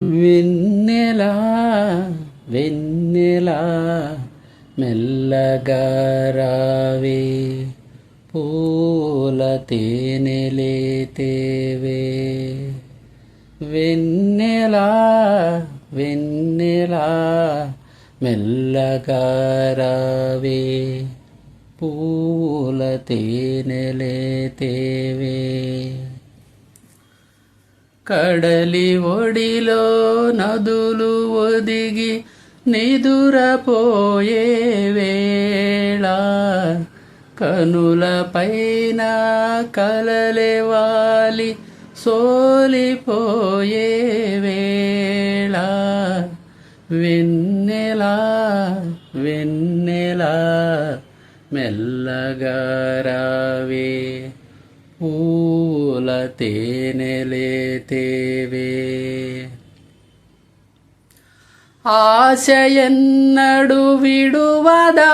వెన్నెలా వెన్నెలా మెల్లగా రావే, పూల తేనెలే తేవే. వెన్నెలా వెన్నెలా మెల్లగా రావే, పూల తేనెలే తేవే. కడలి ఒడిలో నదులు ఒదిగి నిదురపోయే వేళ, కనుల పైన కలలే వాలి సోలిపోయే వేళ. వెన్నెలా వెన్నెలా మెల్లగా రావే, పూల తేనెలే తేవే. ఆశయన్నడు విడువదా,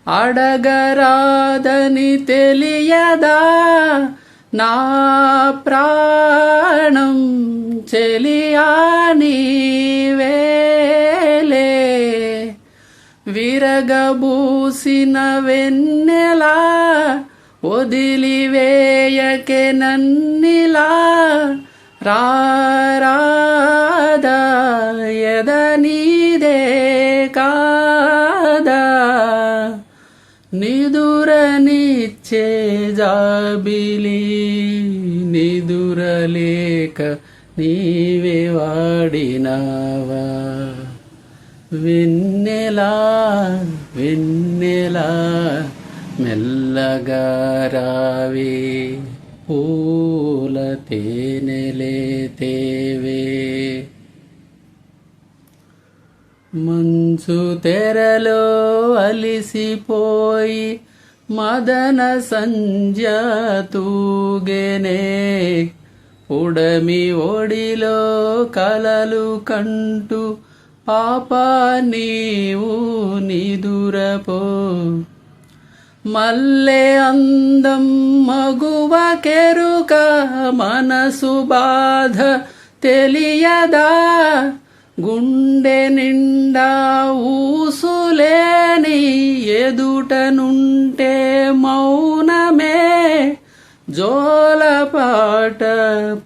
అడగరాదని తెలియదా. నా ప్రాణం చెలియా నీవేలే, విరగబూసిన వెన్నెలా వదిలివేయకే నన్నిలా. రారాదా ఎదనీదే కాదా, నిదురనిచ్చే జాబిలి నిదురలేక నీవే వాడినావా. వెన్నెలా వెన్నెలా మెల్లగా రావే, పూల తేనెలే తేవే. మంచు తెరలో అలిసిపోయి మదన సంధ్య తూగెనే, ఉడమి ఒడిలో కలలు కంటూ పాపా నీవు నిదురపో. మల్లె అందం మగువ కెరుక, మనసు బాధ తెలియదా. గుండె నిండా ఊసులేని ఎదుటనుంటే మౌనమే, జోలపాట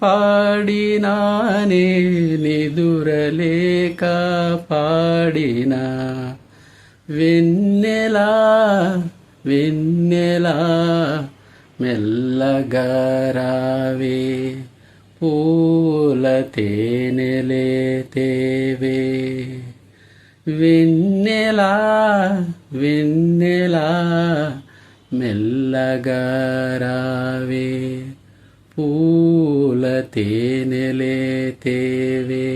పాడినానే నిదురలేక పాడినా. వెన్నెలా వెన్నెలా మెల్లగా రావే, పూల తేనెలే తేవే. వెన్నెలా వెన్నెలా మెల్లగా రావే, పూల తేనెలే తేవే.